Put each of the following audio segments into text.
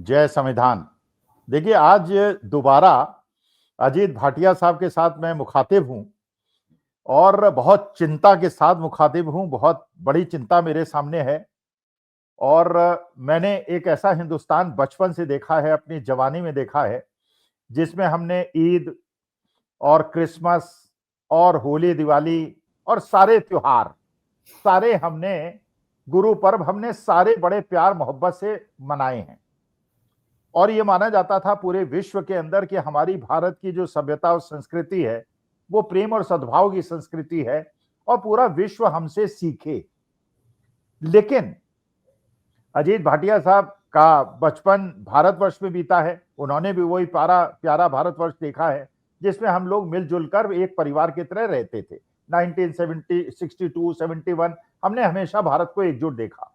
जय संविधान। देखिए, आज दोबारा अजीत भाटिया साहब के साथ मैं मुखातिब हूं और बहुत चिंता के साथ मुखातिब हूं। बहुत बड़ी चिंता मेरे सामने है और मैंने एक ऐसा हिंदुस्तान बचपन से देखा है, अपनी जवानी में देखा है, जिसमें हमने ईद और क्रिसमस और होली, दिवाली और सारे त्योहार, सारे हमने गुरु पर्व हमने सारे बड़े प्यार मोहब्बत से मनाए हैं। और ये माना जाता था पूरे विश्व के अंदर कि हमारी भारत की जो सभ्यता और संस्कृति है, वो प्रेम और सद्भाव की संस्कृति है और पूरा विश्व हमसे सीखे। लेकिन अजीत भाटिया साहब का बचपन भारतवर्ष में बीता है। उन्होंने भी वही प्यारा प्यारा भारतवर्ष देखा है, जिसमें हम लोग मिलजुल कर एक परिवार की तरह रहते थे। 1970, 62, 71 हमने हमेशा भारत को एकजुट देखा।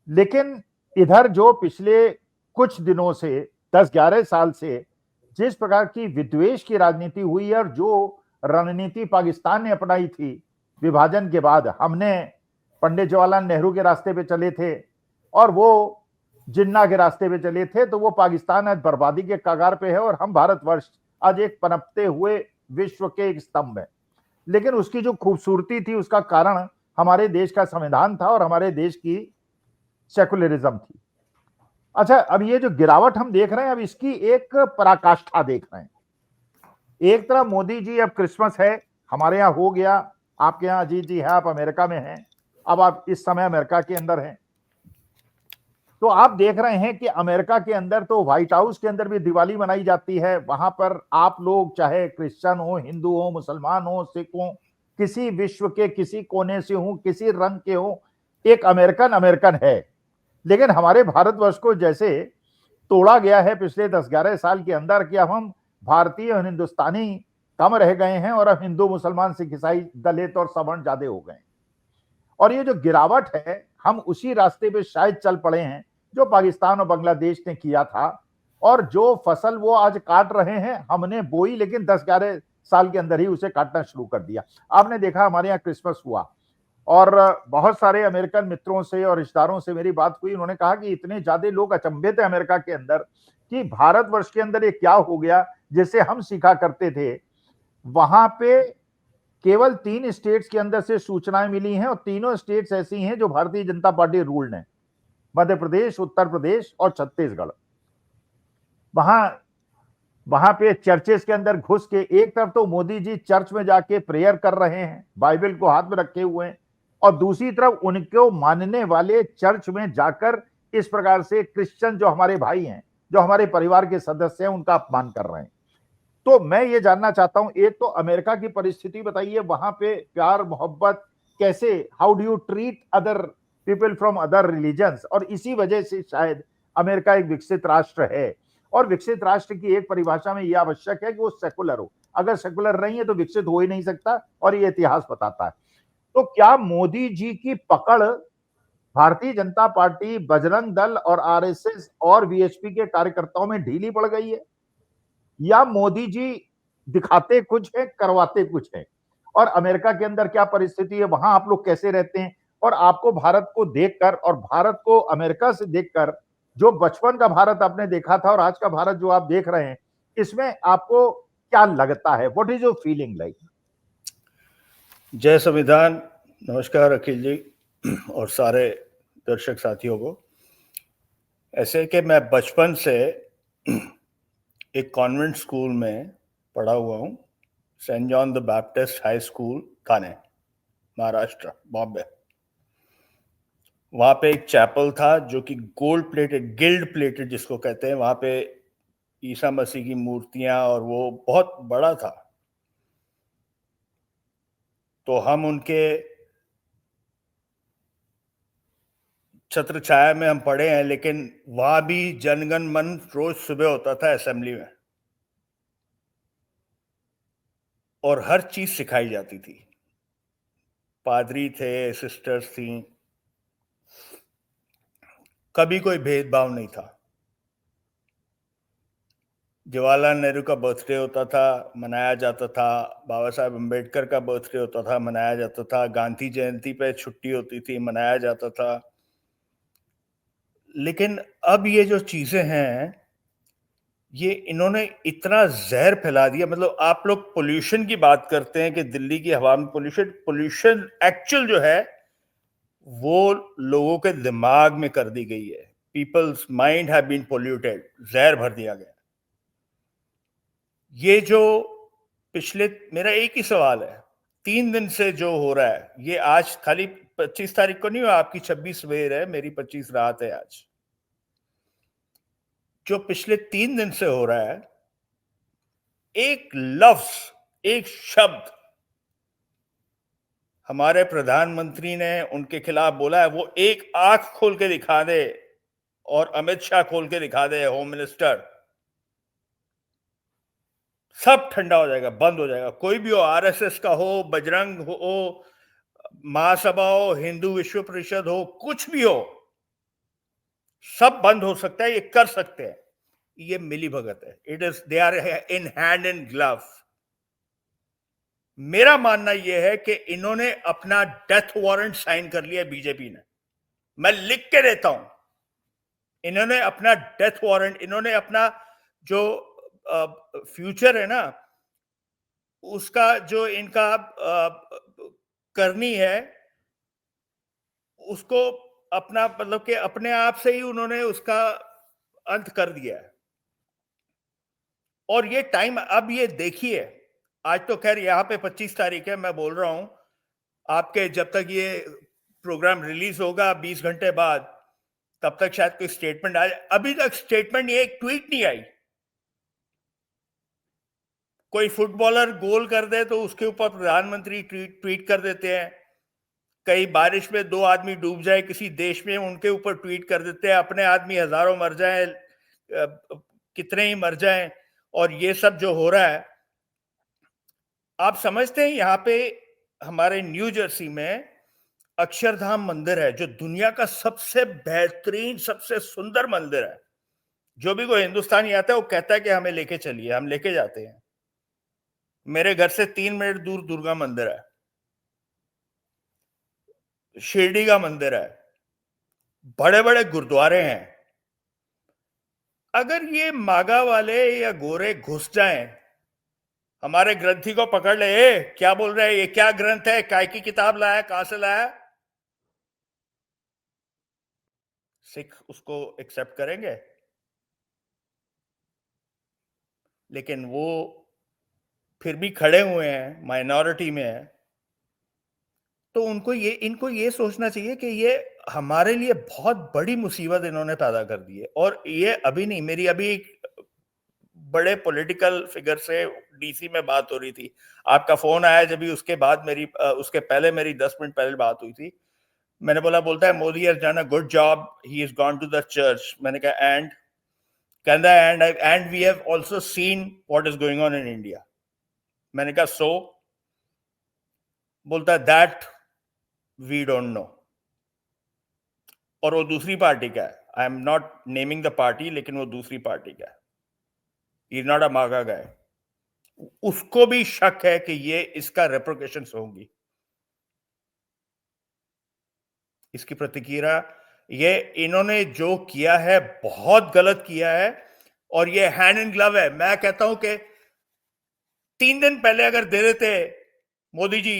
लेकिन इधर जो पिछले कुछ दिनों से 10-11 साल से जिस प्रकार की विद्वेष की राजनीति हुई और जो रणनीति पाकिस्तान ने अपनाई थी विभाजन के बाद, हमने पंडित जवाहरलाल नेहरू के रास्ते पे चले थे और वो जिन्ना के रास्ते पे चले थे, तो वो पाकिस्तान आज बर्बादी के कगार पे है और हम भारतवर्ष आज एक पनपते हुए विश्व के एक स्तंभ है। लेकिन उसकी जो खूबसूरती थी, उसका कारण हमारे देश का संविधान था और हमारे देश की सेकुलरिज्म थी। अच्छा, अब ये जो गिरावट हम देख रहे हैं, अब इसकी एक पराकाष्ठा देख रहे हैं। एक तरफ मोदी जी, अब क्रिसमस है, हमारे यहाँ हो गया, आपके यहाँ अजीत जी है, आप अमेरिका में हैं, अब आप इस समय अमेरिका के अंदर हैं, तो आप देख रहे हैं कि अमेरिका के अंदर तो व्हाइट हाउस के अंदर भी दिवाली मनाई जाती है। वहां पर आप लोग चाहे क्रिश्चियन हो, हिंदू हो, मुसलमान हो, सिख हो, किसी विश्व के किसी कोने से हो, किसी रंग के हो, एक अमेरिकन अमेरिकन है। लेकिन हमारे भारतवर्ष को जैसे तोड़ा गया है पिछले 10-11 साल के अंदर कि अब हम भारतीय और हिंदुस्तानी कम रह गए हैं और अब हिंदू, मुसलमान, सिख, ईसाई, दलित और सवर्ण ज्यादा हो गए। और ये जो गिरावट है, हम उसी रास्ते पे शायद चल पड़े हैं जो पाकिस्तान और बांग्लादेश ने किया था। और जो फसल वो आज काट रहे हैं, हमने बोई, लेकिन 10-11 साल के अंदर ही उसे काटना शुरू कर दिया। आपने देखा हमारे यहाँ क्रिसमस हुआ और बहुत सारे अमेरिकन मित्रों से और रिश्तेदारों से मेरी बात हुई। उन्होंने कहा कि इतने ज्यादा लोग अचंभित है अमेरिका के अंदर कि भारतवर्ष के अंदर ये क्या हो गया, जिससे हम सीखा करते थे। वहां पे केवल 3 स्टेट्स के अंदर से सूचनाएं मिली हैं और तीनों स्टेट्स ऐसी हैं जो भारतीय जनता पार्टी रूल्ड है, मध्य प्रदेश, उत्तर प्रदेश और छत्तीसगढ़। वहां वहां पे चर्चेस के अंदर घुस के एक तरफ तो मोदी जी चर्च में जाके प्रेयर कर रहे हैं, बाइबल को हाथ में रखे हुए हैं, और दूसरी तरफ उनको मानने वाले चर्च में जाकर इस प्रकार से क्रिश्चियन जो हमारे भाई हैं, जो हमारे परिवार के सदस्य हैं, उनका अपमान कर रहे हैं। तो मैं ये जानना चाहता हूं, एक तो अमेरिका की परिस्थिति बताइए, वहां पे प्यार मोहब्बत कैसे, how do you treat other people from other religions, और इसी वजह से शायद अमेरिका एक विकसित राष्ट्र है। और विकसित राष्ट्र की एक परिभाषा में यह आवश्यक है कि वो सेकुलर हो। अगर सेकुलर नहीं है तो विकसित हो ही नहीं सकता, और ये इतिहास बताता है। तो क्या मोदी जी की पकड़ भारतीय जनता पार्टी, बजरंग दल और आरएसएस और वीएचपी के कार्यकर्ताओं में ढीली पड़ गई है, या मोदी जी दिखाते कुछ है, करवाते कुछ है? और अमेरिका के अंदर क्या परिस्थिति है, वहां आप लोग कैसे रहते हैं? और आपको भारत को देखकर और भारत को अमेरिका से देखकर जो बचपन का भारत आपने देखा था और आज का भारत जो आप देख रहे हैं, इसमें आपको क्या लगता है? What is your feeling like? जय संविधान। नमस्कार अखिल जी और सारे दर्शक साथियों को। ऐसे कि मैं बचपन से एक कॉन्वेंट स्कूल में पढ़ा हुआ हूँ, Saint John the Baptist high school, Thane, Maharashtra, Bombay. वहाँ पे एक चैपल था जो कि गोल्ड प्लेटेड, गिल्ड प्लेटेड जिसको कहते हैं। वहाँ पे ईसा मसीह की मूर्तियां और वो बहुत बड़ा था। तो हम उनके छत्र छाया में हम पढ़े हैं, लेकिन वहां भी जनगण मन रोज सुबह होता था असेंबली में, और हर चीज सिखाई जाती थी। पादरी थे, सिस्टर्स थी, कभी कोई भेदभाव नहीं था। जवाहरलाल नेहरू का बर्थडे होता था, मनाया जाता था। बाबा साहब अम्बेडकर का बर्थडे होता था, मनाया जाता था। गांधी जयंती पे छुट्टी होती थी, मनाया जाता था। लेकिन अब ये जो चीजें हैं, ये इन्होंने इतना जहर फैला दिया। मतलब आप लोग पोल्यूशन की बात करते हैं कि दिल्ली की हवा में पोल्यूशन एक्चुअल जो है वो लोगों के दिमाग में कर दी गई है। People's mind have been polluted, जहर भर दिया गया। ये जो पिछले, मेरा एक ही सवाल है, 3 दिन से जो हो रहा है, ये आज खाली 25 तारीख को नहीं हुआ, आपकी 26 सवेर है, मेरी 25 रात है आज। जो पिछले 3 दिन से हो रहा है, एक लफ्ज, एक शब्द हमारे प्रधानमंत्री ने उनके खिलाफ बोला है, वो एक आंख खोल के दिखा दे, और अमित शाह खोल के दिखा दे, होम मिनिस्टर, सब ठंडा हो जाएगा, बंद हो जाएगा। कोई भी हो, आरएसएस का हो, बजरंग हो, महासभा हो, हिंदू विश्व परिषद हो, कुछ भी हो, सब बंद हो सकता है, ये कर सकते हैं। ये मिली भगत है। It is, they are in hand in glove. मेरा मानना यह है कि इन्होंने अपना डेथ वारंट साइन कर लिया बीजेपी ने। मैं लिख के देता हूं, इन्होंने अपना डेथ वारंट, इन्होंने अपना जो फ्यूचर है ना, उसका जो इनका करनी है, उसको अपना, मतलब कि अपने आप से ही उन्होंने उसका अंत कर दिया है। और ये टाइम, अब ये देखिए, आज तो खैर यहाँ पे 25 तारीख है, मैं बोल रहा हूं आपके, जब तक ये प्रोग्राम रिलीज होगा 20 घंटे बाद, तब तक शायद कोई स्टेटमेंट आ जाए। अभी तक स्टेटमेंट, ये एक ट्वीट नहीं आई। कोई फुटबॉलर गोल कर दे तो उसके ऊपर प्रधानमंत्री ट्वीट कर देते हैं। कई बारिश में 2 आदमी डूब जाए किसी देश में, उनके ऊपर ट्वीट कर देते हैं। अपने आदमी हजारों मर जाए, कितने ही मर जाएं, और ये सब जो हो रहा है, आप समझते हैं यहाँ पे हमारे न्यू जर्सी में अक्षरधाम मंदिर है, जो दुनिया का सबसे बेहतरीन, सबसे सुंदर मंदिर है। जो भी कोई हिंदुस्तानी आता है वो कहता है कि हमें लेके चलिए, हम लेके जाते हैं। मेरे घर से 3 मिनट दूर दुर्गा मंदिर है, शिरडी का मंदिर है, बड़े बड़े गुरुद्वारे हैं। अगर ये मागा वाले या गोरे घुस जाएं, हमारे ग्रंथी को पकड़ ले, क्या बोल रहे हैं, ये क्या ग्रंथ है, काय की किताब लाया, कहां से लाया, सिख उसको एक्सेप्ट करेंगे? लेकिन वो फिर भी खड़े हुए हैं, माइनॉरिटी में है। तो इनको ये सोचना चाहिए कि ये हमारे लिए बहुत बड़ी मुसीबत इन्होंने पैदा कर दी है। और ये अभी नहीं, मेरी अभी बड़े पॉलिटिकल फिगर से डीसी में बात हो रही थी, आपका फोन आया जब भी, उसके बाद मेरी उसके पहले मेरी 10 मिनट पहले बात हुई थी। मैंने बोलता है Modi has done a good job, he has gone to the church. मैंने कहा एंड, कहता है and we have also seen what is going on in India. मैंने कहा सो? बोलता है दैट वी डोंट नो। और वो दूसरी पार्टी का है, I am not naming the party, लेकिन वो दूसरी पार्टी का है, ही इज नॉट अ मागा गाय। उसको भी शक है कि ये इसका रेप्रिकेशंस होंगी, इसकी प्रतिक्रिया। ये इन्होंने जो किया है बहुत गलत किया है, और ये हैंड इन ग्लव है। मैं कहता हूं कि 3 दिन पहले अगर दे देते मोदी जी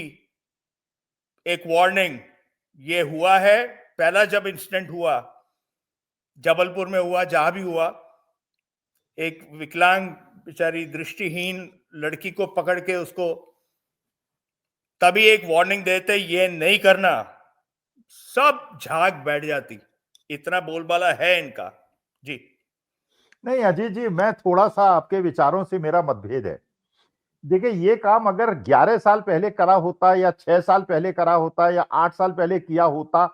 एक वार्निंग, ये हुआ है पहला जब इंसिडेंट हुआ, जबलपुर में हुआ, जहां भी हुआ, एक विकलांग बेचारी दृष्टिहीन लड़की को पकड़ के उसको, तभी एक वार्निंग देते, ये नहीं करना, सब झाग बैठ जाती। इतना बोलबाला है इनका। जी नहीं अजीत जी, मैं थोड़ा सा आपके विचारों से मेरा मतभेद है। देखिए, ये काम अगर 11 साल पहले करा होता, या 6 साल पहले करा होता, या 8 साल पहले किया होता,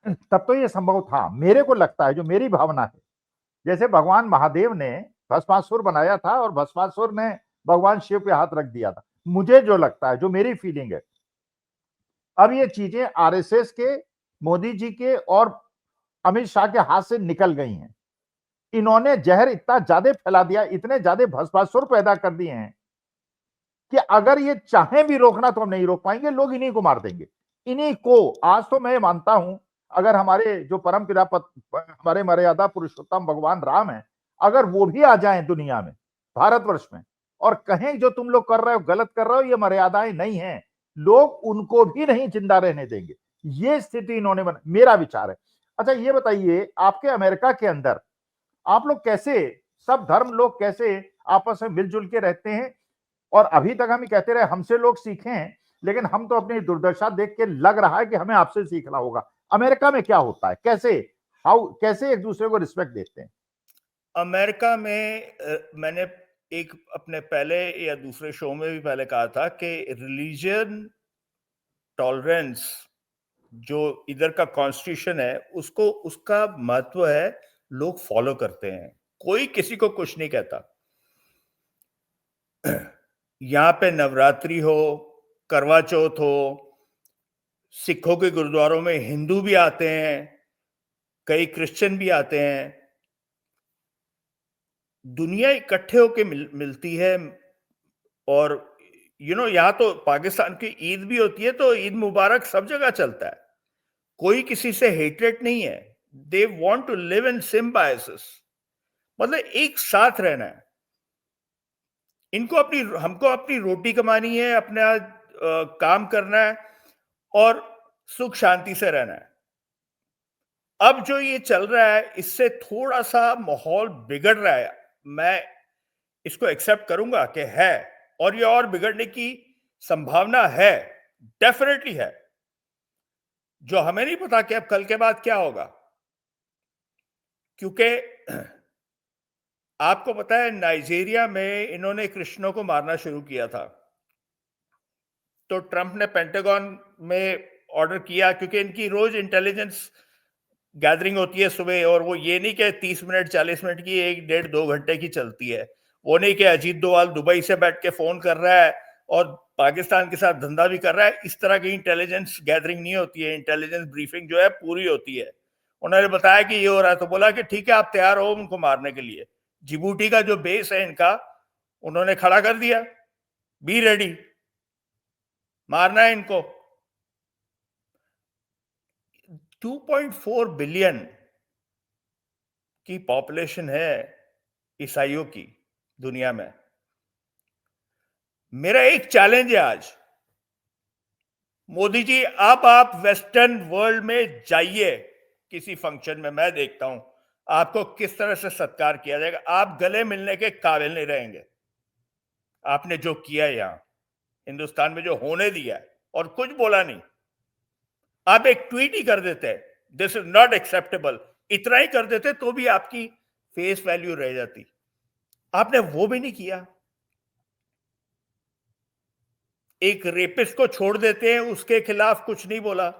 तब तो ये संभव था। मेरे को लगता है, जो मेरी भावना है, जैसे भगवान महादेव ने भस्मासुर बनाया था और भस्मासुर ने भगवान शिव पे हाथ रख दिया था, मुझे जो लगता है, जो मेरी फीलिंग है, अब ये चीजें आरएसएस के, मोदी जी के और अमित शाह के हाथ से निकल गई हैं। इन्होंने जहर इतना ज्यादा फैला दिया, इतने ज्यादा भस्मासुर पैदा कर दिए हैं कि अगर ये चाहें भी रोकना तो हम नहीं रोक पाएंगे। लोग इन्हीं को मार देंगे, इन्हीं को। आज तो मैं मानता हूं, अगर हमारे जो परम पिता हमारे मर्यादा पुरुषोत्तम भगवान राम है, अगर वो भी आ जाएं दुनिया में, भारतवर्ष में, और कहें जो तुम लोग कर रहे हो गलत कर रहे हो, ये मर्यादाएं नहीं है, लोग उनको भी नहीं जिंदा रहने देंगे। ये स्थिति इन्होंने मेरा विचार है। अच्छा ये बताइए, आपके अमेरिका के अंदर आप लोग कैसे, सब धर्म लोग कैसे आपस में मिलजुल के रहते हैं? और अभी तक हम कहते रहे हमसे लोग सीखें, लेकिन हम तो अपनी दुर्दशा देख के लग रहा है कि हमें आपसे सीखना होगा। अमेरिका में क्या होता है, कैसे एक दूसरे को रिस्पेक्ट देते हैं? अमेरिका में मैंने एक अपने पहले या दूसरे शो में भी पहले कहा था कि रिलीजन टॉलरेंस जो इधर का कॉन्स्टिट्यूशन है उसको, उसका महत्व है, लोग फॉलो करते हैं, कोई किसी को कुछ नहीं कहता। यहां पे नवरात्रि हो, करवा चौथ हो, सिखों के गुरुद्वारों में हिंदू भी आते हैं, कई क्रिश्चियन भी आते हैं, दुनिया इकट्ठे होके मिलती है। और यहाँ तो पाकिस्तान की ईद भी होती है, तो ईद मुबारक सब जगह चलता है, कोई किसी से हेटरेट नहीं है। They want to live in symbiosis, मतलब एक साथ रहना है। हमको अपनी रोटी कमानी है, अपना काम करना है और सुख शांति से रहना है। अब जो ये चल रहा है, इससे थोड़ा सा माहौल बिगड़ रहा है, मैं इसको एक्सेप्ट करूंगा कि है, और ये और बिगड़ने की संभावना है, डेफिनेटली है, जो हमें नहीं पता कि अब कल के बाद क्या होगा। क्योंकि आपको पता है नाइजीरिया में इन्होंने क्रिश्चियनों को मारना शुरू किया था, तो ट्रंप ने पेंटागन में ऑर्डर किया, क्योंकि इनकी रोज इंटेलिजेंस गैदरिंग होती है सुबह, और वो ये नहीं कि 30 मिनट 40 मिनट की, 1-1.5-2 घंटे की चलती है। वो नहीं कि अजीत डोभाल दुबई से बैठ के फोन कर रहा है और पाकिस्तान के साथ धंधा भी कर रहा है, इस तरह की इंटेलिजेंस गैदरिंग नहीं होती है। इंटेलिजेंस ब्रीफिंग जो है पूरी होती है। उन्होंने बताया कि ये हो रहा है, तो बोला कि ठीक है आप तैयार हो उनको मारने के लिए। जिबूटी का जो बेस है इनका, उन्होंने खड़ा कर दिया, बी रेडी, मारना है इनको। 2.4 बिलियन की पॉपुलेशन है ईसाइयों की दुनिया में। मेरा एक चैलेंज है आज, मोदी जी अब आप वेस्टर्न वर्ल्ड में जाइए किसी फंक्शन में, मैं देखता हूं आपको किस तरह से सत्कार किया जाएगा। आप गले मिलने के काबिल नहीं रहेंगे, आपने जो किया यहां हिंदुस्तान में, जो होने दिया है, और कुछ बोला नहीं। आप एक ट्वीट ही कर देते, दिस इज नॉट एक्सेप्टेबल, इतना ही कर देते तो भी आपकी फेस वैल्यू रह जाती। आपने वो भी नहीं किया। एक रेपिस्ट को छोड़ देते हैं, उसके खिलाफ कुछ नहीं बोला।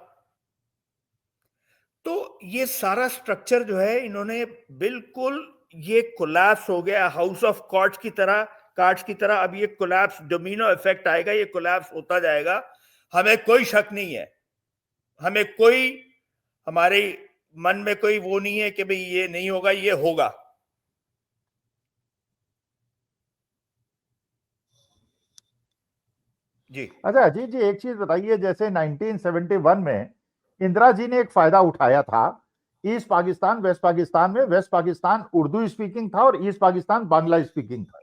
तो ये सारा स्ट्रक्चर जो है इन्होंने बिल्कुल, ये कोलैप्स हो गया हाउस ऑफ कार्ड्स की तरह। अब ये कोलैप्स, डोमिनो इफेक्ट आएगा, ये कोलैप्स होता जाएगा। हमें कोई शक नहीं है, हमारे मन में कोई वो नहीं है कि भाई ये नहीं होगा, ये होगा। जी अच्छा अजीत जी, एक चीज बताइए, जैसे 1971 में इंदिरा जी ने एक फायदा उठाया था, ईस्ट पाकिस्तान वेस्ट पाकिस्तान में, वेस्ट पाकिस्तान उर्दू स्पीकिंग था और ईस्ट पाकिस्तान बांग्ला स्पीकिंग था।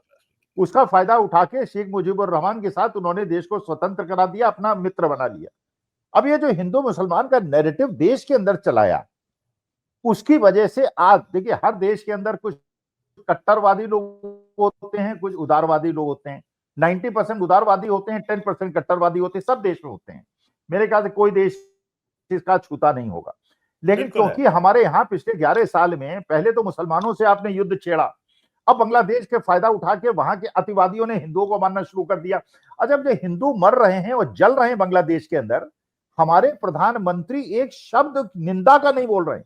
उसका फायदा उठा के शेख मुजीबुर रहमान के साथ उन्होंने देश को स्वतंत्र करा दिया, अपना मित्र बना लिया। अब ये जो हिंदू मुसलमान का नैरेटिव देश के अंदर चलाया, उसकी वजह से आज देखिए हर देश के अंदर कुछ कट्टरवादी लोग होते हैं, कुछ उदारवादी लोग होते हैं। 90% उदारवादी होते हैं, 10% कट्टरवादी होते हैं, सब देश में होते हैं। मेरे ख्याल से कोई देश इसका छूता नहीं होगा। लेकिन क्योंकि हमारे यहाँ पिछले 11 साल में पहले तो मुसलमानों से आपने युद्ध छेड़ा, अब बांग्लादेश के फायदा उठा के वहां के अतिवादियों ने हिंदुओं को मारना शुरू कर दिया। जब जो हिंदू मर रहे हैं और जल रहे हैं बांग्लादेश के अंदर, हमारे प्रधानमंत्री एक शब्द निंदा का नहीं बोल रहे हैं।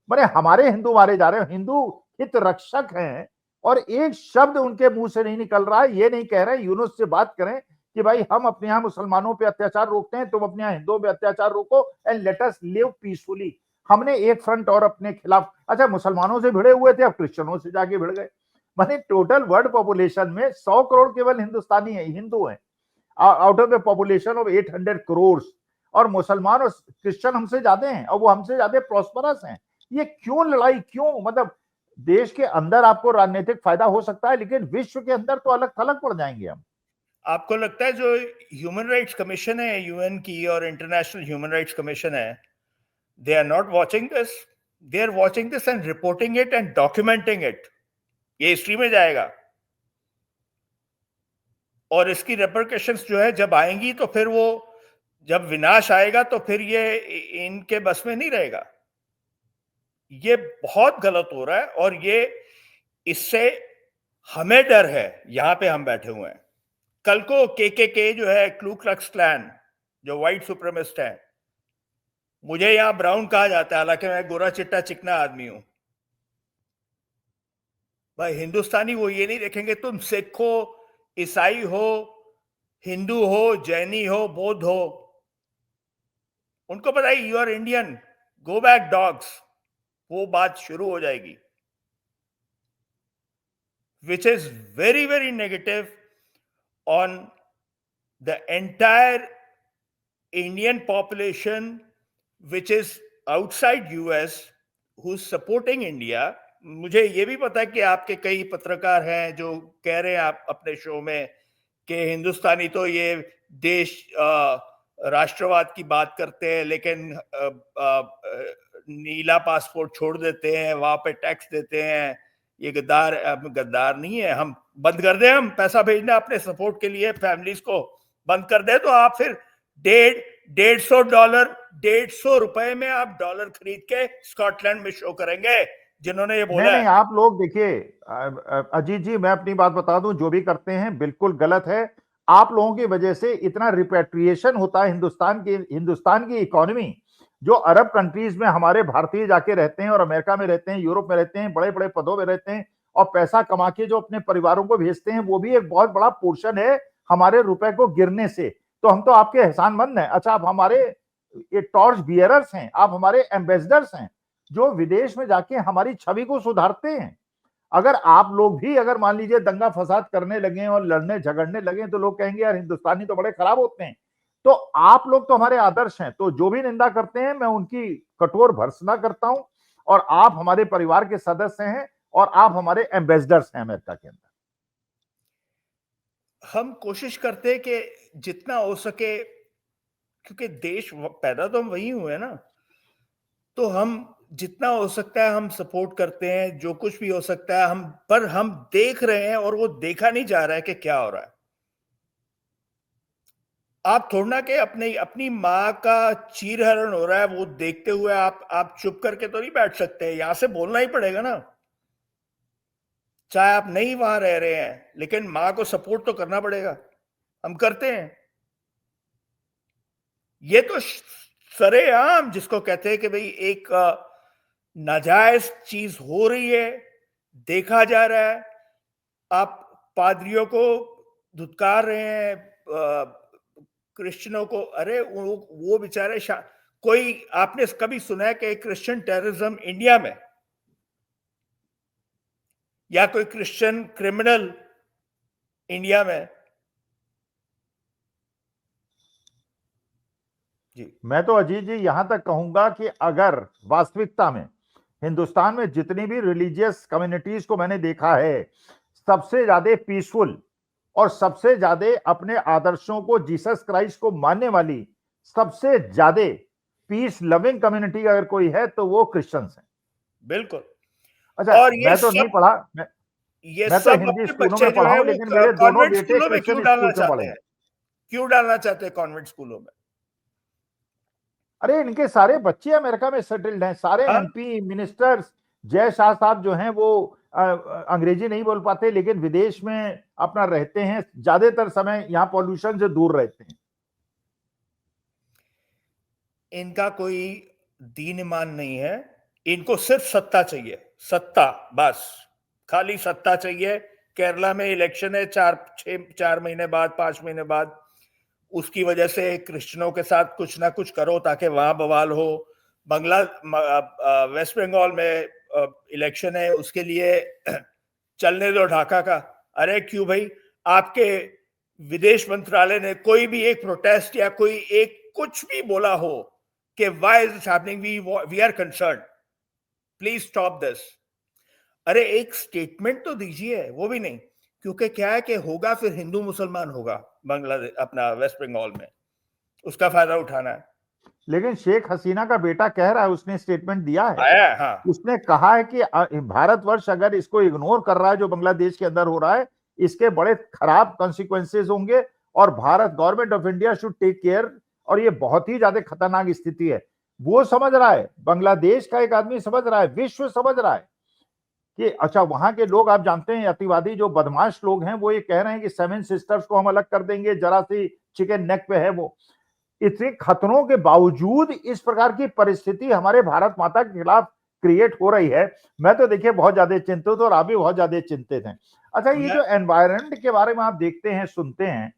माने हमारे हिंदू मारे जा रहे हैं, हिंदू हित रक्षक हैं, और एक शब्द उनके मुंह से नहीं निकल रहा है। ये नहीं कह रहे यूनुस से बात करें कि भाई हम अपने यहाँ मुसलमानों पे अत्याचार रोकते हैं, तुम अपने यहाँ हिंदुओं पे अत्याचार रोको, and let us live peacefully. हमने एक फ्रंट और अपने खिलाफ, अच्छा मुसलमानों से भिड़े हुए थे, अब क्रिश्चियनों से जाके भिड़ गए। माने टोटल वर्ल्ड पॉपुलेशन में 100 करोड़ केवल हिंदुस्तानी है, हिंदू हैं, out of the population of 800 crore. और मुसलमान और क्रिश्चियन हमसे ज्यादा हैं और वो हमसे ज्यादा प्रॉस्परस हैं। ये क्यों लड़ाई, क्यों? मतलब देश के अंदर आपको राजनीतिक फायदा हो सकता है, लेकिन विश्व के अंदर तो अलग थलग पड़ जाएंगे हम। आपको लगता है जो ह्यूमन राइट्स कमीशन है यूएन की और इंटरनेशनल ह्यूमन राइट्स कमीशन है, they are not watching this? They are watching this and reporting it and documenting it. ये हिस्ट्री में जाएगा और इसकी रेपरकशंस जो है जब आएंगी तो फिर वो, जब विनाश आएगा तो फिर ये इनके बस में नहीं रहेगा। ये बहुत गलत हो रहा है और ये, इससे हमें डर है। यहां पे हम बैठे हुए हैं, कल को के जो है, क्लू क्लक्स क्लैन, जो व्हाइट सुप्रीमिस्ट है, मुझे यहां ब्राउन कहा जाता है, हालांकि मैं गोरा चिट्टा चिकना आदमी हूं। भाई हिंदुस्तानी वो ये नहीं देखेंगे तुम सिख हो, ईसाई हो, हिंदू हो, जैनी हो, बौद्ध हो। उनको पता है you are Indian, go back dogs, वो बात शुरू हो जाएगी, which is very very negative on the entire Indian population which is outside US who's supporting India। मुझे ये भी पता है कि आपके कई पत्रकार हैं जो कह रहे हैं आप अपने शो में कि हिंदुस्तानी तो ये देश राष्ट्रवाद की बात करते हैं, लेकिन नीला पासपोर्ट छोड़ देते हैं, वहां पे टैक्स देते हैं, ये गद्दार। गद्दार नहीं है हम। बंद कर दें हम पैसा भेजना अपने सपोर्ट के लिए, फैमिलीज को बंद कर दे तो आप फिर $150 ₹150 में आप डॉलर खरीद के स्कॉटलैंड में शो करेंगे, जिन्होंने ये बोला नहीं, आप लोग देखिए अजीत जी, मैं अपनी बात बता दूं, जो भी करते हैं बिल्कुल गलत है। आप लोगों की वजह से इतना रिपेट्रिएशन होता है हिंदुस्तान की इकोनॉमी, जो अरब कंट्रीज में हमारे भारतीय जाके रहते हैं और अमेरिका में रहते हैं, यूरोप में रहते हैं, बड़े बड़े पदों में रहते हैं और पैसा कमा के जो अपने परिवारों को भेजते हैं, वो भी एक बहुत बड़ा पोर्शन है हमारे रुपए को गिरने से। तो हम तो आपके एहसानमंद हैं। अच्छा, आप हमारे ये टॉर्च बियरर्स हैं, आप हमारे एम्बेसडर्स हैं, जो विदेश में जाके हमारी छवि को सुधारते हैं। अगर आप लोग भी अगर मान लीजिए दंगा फसाद करने लगे और लड़ने झगड़ने लगे, तो लोग कहेंगे यार हिंदुस्तानी तो बड़े खराब होते हैं। तो आप लोग तो हमारे आदर्श हैं, तो जो भी निंदा करते हैं मैं उनकी कठोर भर्त्सना करता हूं। और आप हमारे परिवार के सदस्य हैं और आप हमारे एम्बेसडर्स हैं अमेरिका के अंदर। हम कोशिश करते हैं कि जितना हो सके, क्योंकि देश पैदा तो हम वही हुए ना, तो हम जितना हो सकता है हम सपोर्ट करते हैं, जो कुछ भी हो सकता है हम, पर हम देख रहे हैं और वो देखा नहीं जा रहा है कि क्या हो रहा है। आप थोड़ा ना कि अपनी माँ का चीरहरण हो रहा है वो देखते हुए आप चुप करके तो नहीं बैठ सकते, यहां से बोलना ही पड़ेगा ना। चाहे आप नहीं वहां रह रहे हैं, लेकिन माँ को सपोर्ट तो करना पड़ेगा। हम करते हैं। ये तो सरेआम जिसको कहते हैं कि भाई एक नाजायज चीज हो रही है, देखा जा रहा है। आप पादरियों को धुतकार रहे हैं, क्रिश्चियनों को। अरे वो बेचारे कोई आपने कभी सुना है कि क्रिश्चियन टेररिज्म इंडिया में, या कोई क्रिश्चियन क्रिमिनल इंडिया में? जी, मैं तो अजीत जी यहां तक कहूंगा कि अगर वास्तविकता में हिंदुस्तान में जितनी भी रिलीजियस कम्युनिटीज को मैंने देखा है, सबसे ज्यादा पीसफुल और सबसे ज्यादा अपने आदर्शों को, जीसस क्राइस्ट को मानने वाली सबसे ज्यादा पीस लविंग कम्युनिटी अगर कोई है तो वो क्रिश्चियंस हैं। बिल्कुल। अच्छा, और मैं तो नहीं पढ़ा, ये मैं तो सब हिंदी अपने स्कूलों बच्चे में जो पढ़ा है हूं, वो लेकिन मेरे दोनों कॉन्वेंट बेटे स्कूलों में क्यों क्रिश्चियन डालना स्कूल से चाहते पढ़े हैं? हैं। क्यों डालना चाहते हैं कॉन्वेंट स्कूलों में? अरे इनके सारे बच्चे अमेरिका में सेटल्ड हैं, सारे हाँ, एमपी मिनिस्टर्स। जय शाह साहब जो हैं वो अंग्रेजी नहीं बोल पाते, लेकिन विदेश में अपना रहते हैं, ज्यादातर समय यहाँ पॉल्यूशन से दूर रहते हैं। इनका कोई दीन ईमान नहीं है, इनको सिर्फ सत्ता चाहिए। सत्ता, बस, खाली सत्ता चाहिए। केरला में इलेक्शन है 4 महीने बाद, 5 महीने बाद। उसकी वजह से क्रिश्चियनों के साथ कुछ ना कुछ करो ताकि वहां बवाल हो। वेस्ट बंगाल में इलेक्शन है, उसके लिए चलने दो ढाका का। अरे क्यों भाई? आपके विदेश मंत्रालय ने कोई भी एक प्रोटेस्ट या कोई एक कुछ भी बोला हो कि why is this happening, we are concern, please stop this. अरे एक स्टेटमेंट तो दीजिए, वो भी नहीं। क्योंकि क्या है कि होगा फिर हिंदू मुसलमान होगा बांग्लादेश, अपना वेस्ट बंगाल में, उसका फायदा उठाना है। लेकिन शेख हसीना का बेटा कह रहा है, उसने स्टेटमेंट दिया है, आया है, हाँ। उसने कहा है कि भारतवर्ष अगर इसको इग्नोर कर रहा है जो बांग्लादेश के अंदर हो रहा है, इसके बड़े खराब कॉन्सिक्वेंसेस होंगे और Bharat, government of India should take care, और ये बहुत ही ज्यादा खतरनाक स्थिति है। वो समझ रहा है, बांग्लादेश का एक आदमी समझ रहा है, विश्व समझ रहा है कि अच्छा वहां के लोग, आप जानते हैं अतिवादी जो बदमाश लोग हैं, वो ये कह रहे हैं कि 7 सिस्टर्स को हम अलग कर देंगे, जरा सी चिकन नेक पे है वो। इतने खतरों के बावजूद इस प्रकार की परिस्थिति हमारे भारत माता के खिलाफ क्रिएट हो रही है। मैं तो देखिए बहुत ज्यादा चिंतित हूं और आप भी बहुत ज्यादा चिंतित हैं। अच्छा, ये जो एनवायरनमेंट के बारे में आप देखते हैं, सुनते हैं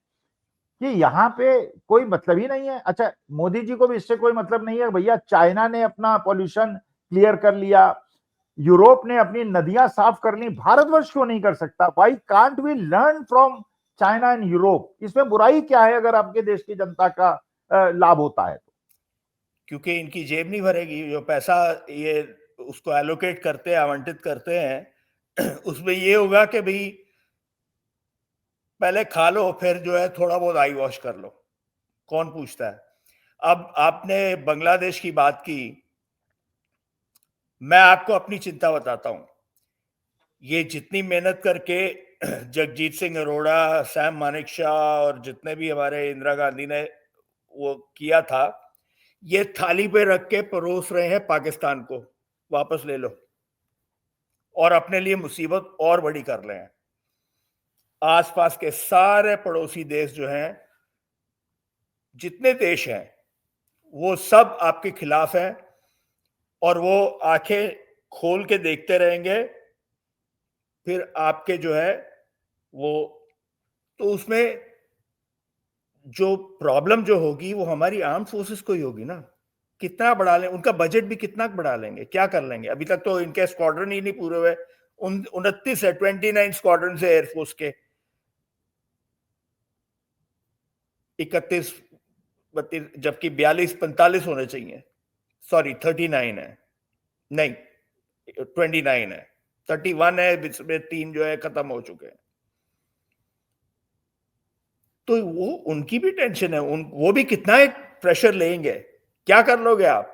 कि यहाँ पे कोई मतलब ही नहीं है। अच्छा, मोदी जी को भी इससे कोई मतलब नहीं है भैया, चाइना ने अपना पॉल्यूशन क्लियर कर लिया, यूरोप ने अपनी नदियां साफ कर ली, भारतवर्ष क्यों नहीं कर सकता? Why can't we learn from China and Europe? इसमें बुराई क्या है अगर आपके देश की जनता का लाभ होता है तो? क्योंकि इनकी जेब नहीं भरेगी। जो पैसा ये उसको एलोकेट करते हैं, आवंटित करते हैं, उसमें ये होगा कि भाई पहले खा लो, फिर जो है थोड़ा बहुत आई वॉश कर लो, कौन पूछता है। अब आपने बांग्लादेश की बात की, मैं आपको अपनी चिंता बताता हूं। ये जितनी मेहनत करके जगजीत सिंह अरोड़ा, सैम मानेकशॉ और जितने भी हमारे इंदिरा गांधी ने वो किया था, ये थाली पे रख के परोस रहे हैं पाकिस्तान को, वापस ले लो, और अपने लिए मुसीबत और बड़ी कर रहे हैं। आसपास के सारे पड़ोसी देश जो हैं, जितने देश हैं, वो सब आपके खिलाफ हैं, और वो आंखें खोल के देखते रहेंगे। फिर आपके जो है वो, तो उसमें जो प्रॉब्लम जो होगी वो हमारी आर्म फोर्सेस को ही होगी ना। कितना बढ़ा लें, उनका बजट भी कितना बढ़ा लेंगे, क्या कर लेंगे? अभी तक तो इनके स्क्वाड्रन ही नहीं पूरे हुए। 29 है, 29 स्क्वाड्रन से एयरफोर्स के, 31 32, जबकि 42-45 होने चाहिए। सॉरी 39 है, नहीं 29 है, 31 है, इसमें 3 जो है खत्म हो चुके हैं। तो वो उनकी भी टेंशन है, वो भी कितना एक प्रेशर लेंगे, क्या कर लोगे आप?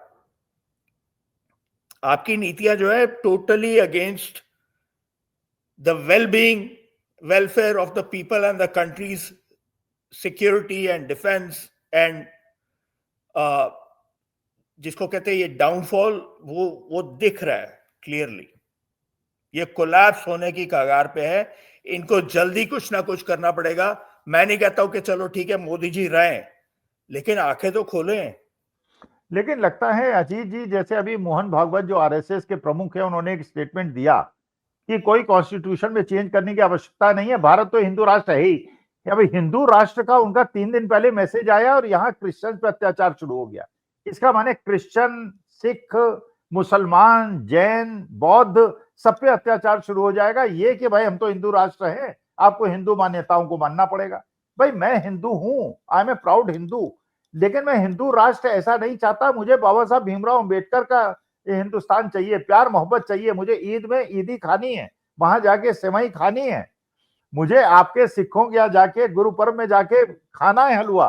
आपकी नीतियां जो है totally against the well being, welfare of the people and the countries security and defence and, जिसको कहते हैं ये डाउनफॉल, वो दिख रहा है क्लियरली। ये कोलैप्स होने की कगार पे है। इनको जल्दी कुछ ना कुछ करना पड़ेगा। मैं नहीं कहता हूं कि चलो ठीक है मोदी जी रहें, लेकिन आंखें तो खोलें। लेकिन लगता है अजीत जी, जैसे अभी मोहन भागवत जो आरएसएस के प्रमुख हैं, उन्होंने एक स्टेटमेंट दिया कि कोई कॉन्स्टिट्यूशन में चेंज करने की आवश्यकता नहीं है, भारत तो हिंदू राष्ट्र है ही। अभी हिंदू राष्ट्र का उनका 3 दिन पहले मैसेज आया और यहाँ क्रिश्चियन पे अत्याचार शुरू हो गया। इसका माने क्रिश्चियन, सिख, मुसलमान, जैन, बौद्ध, सब पे अत्याचार शुरू हो जाएगा। ये कि भाई हम तो हिंदू राष्ट्र हैं, आपको हिंदू मान्यताओं को मानना पड़ेगा। भाई मैं हिंदू हूं, I am a proud Hindu, लेकिन मैं हिंदू राष्ट्र ऐसा नहीं चाहता। मुझे बाबा साहब भीमराव अंबेडकर का हिंदुस्तान चाहिए, प्यार मोहब्बत चाहिए। मुझे ईद में ईदी खानी है, वहां जाके सेवई खानी है, मुझे आपके सिखों के यहाँ जाके गुरु पर्व में जाके खाना है हलवा,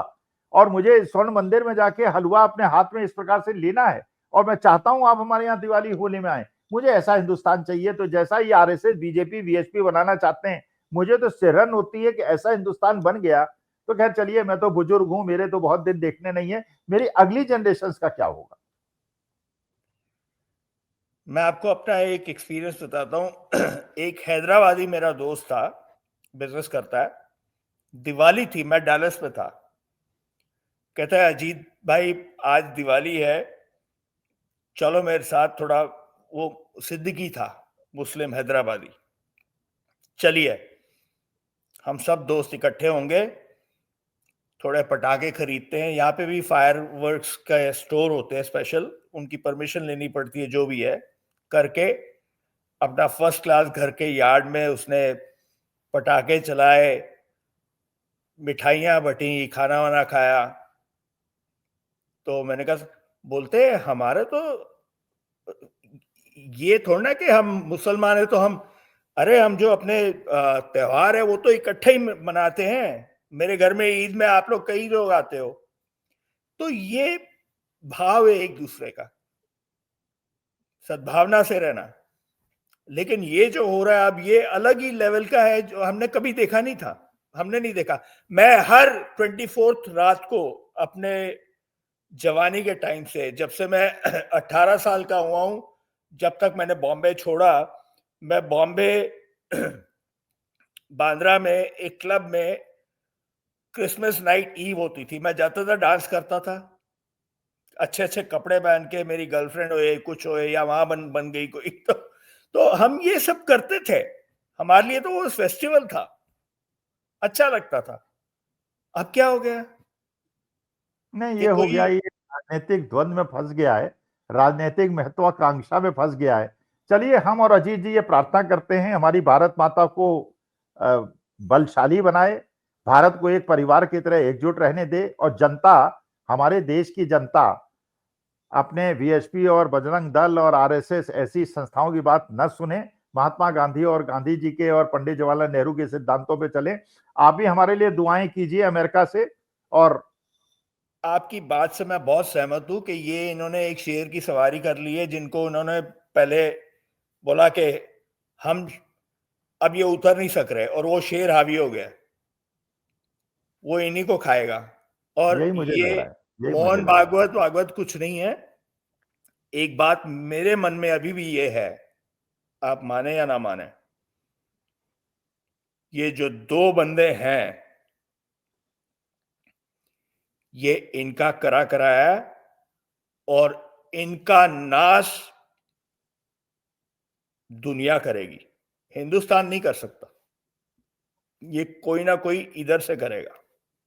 और मुझे स्वर्ण मंदिर में जाके हलवा अपने हाथ में इस प्रकार से लेना है। और मैं चाहता हूं आप हमारे यहाँ दिवाली होली में आए। मुझे ऐसा हिंदुस्तान चाहिए। तो जैसा ये आरएसएस, बीजेपी, वीएचपी बनाना चाहते हैं, मुझे तो सिरहन होती है कि ऐसा हिंदुस्तान बन गया तो खैर चलिए, मैं तो बुजुर्ग हूं, मेरे तो बहुत दिन देखने नहीं है, मेरी अगली जनरेशन का क्या होगा? मैं आपको अपना एक एक्सपीरियंस बताता हूँ। एक हैदराबादी मेरा दोस्त था, बिजनेस करता है। दिवाली थी, मैं डैलस में था। कहता है अजीत भाई आज दिवाली है, चलो मेरे साथ थोड़ा, वो सिद्दीकी था, मुस्लिम हैदराबादी, चलिए हम सब दोस्त इकट्ठे होंगे, थोड़े पटाखे खरीदते हैं। यहाँ पे भी फायर वर्क्स का स्टोर होते हैं स्पेशल, उनकी परमिशन लेनी पड़ती है, जो भी है करके अपना फर्स्ट क्लास घर के यार्ड में उसने पटाखे चलाए, मिठाइयाँ बटी, खाना वाना खाया। तो मैंने कहा, बोलते हमारे तो ये थोड़ा ना कि हम मुसलमान है तो हम जो अपने त्योहार है वो तो इकट्ठे ही मनाते हैं। मेरे घर में ईद में आप लोग कई लोग आते हो। तो ये भाव है एक दूसरे का, सद्भावना से रहना। लेकिन ये जो हो रहा है अब, ये अलग ही लेवल का है जो हमने कभी देखा नहीं था। हमने नहीं देखा। मैं हर 24th रात को अपने जवानी के टाइम से, जब से मैं 18 साल का हुआ हूं, जब तक मैंने बॉम्बे छोड़ा, मैं बॉम्बे बांद्रा में एक क्लब में क्रिसमस नाइट ईव होती थी, मैं जाता था, डांस करता था, अच्छे अच्छे कपड़े पहन के, मेरी गर्लफ्रेंड होए, कुछ होए, या वहां बन गई कोई तो हम ये सब करते थे। हमारे लिए तो वो फेस्टिवल था, अच्छा लगता था। अब क्या हो गया नहीं, कि ये हो कोई गया, ये राजनीतिक द्वंद्व में फंस गया है, राजनीतिक महत्वाकांक्षा में फंस गया है। चलिए, हम और अजीत जी ये प्रार्थना करते हैं हमारी भारत माता को बलशाली बनाए, भारत को एक परिवार की तरह एकजुट रहने दे, और जनता, हमारे देश की जनता अपने वीएचपी और बजरंग दल और आरएसएस ऐसी संस्थाओं की बात न सुने, महात्मा गांधी और गांधी जी के और पंडित जवाहरलाल नेहरू के सिद्धांतों पे चले। आप भी हमारे लिए दुआएं कीजिए अमेरिका से। और आपकी बात से मैं बहुत सहमत हूं कि ये इन्होंने एक शेर की सवारी कर ली है, जिनको उन्होंने पहले बोला कि हम अब ये उतर नहीं सक रहे, और वो शेर हावी हो गया, वो इन्हीं को खाएगा। और यही मुझे ये लग रहा है, यही मुझे मोहन लग रहा है। भागवत कुछ नहीं है। एक बात मेरे मन में अभी भी ये है, आप माने या ना माने, ये जो दो बंदे हैं, ये इनका करा कराया है, और इनका नाश दुनिया करेगी, हिंदुस्तान नहीं कर सकता। ये कोई ना कोई इधर से करेगा,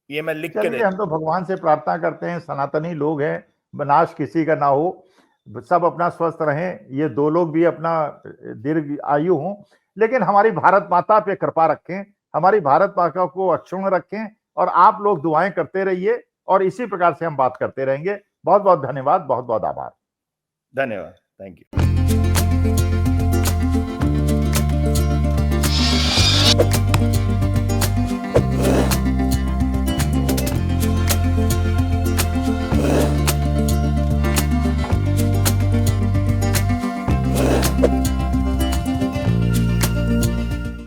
ये मैं लिख के चलिए, देता हम तो भगवान से प्रार्थना करते हैं, सनातनी लोग हैं, नाश किसी का ना हो, सब अपना स्वस्थ रहें, ये दो लोग भी अपना दीर्घ आयु हों, लेकिन हमारी भारत माता पे कृपा रखें, हमारी भारत माता को अक्षुण्ण रखें, और आप लोग दुआएं करते रहिए, और इसी प्रकार से हम बात करते रहेंगे। बहुत बहुत धन्यवाद, बहुत बहुत आभार। धन्यवाद, थैंक यू।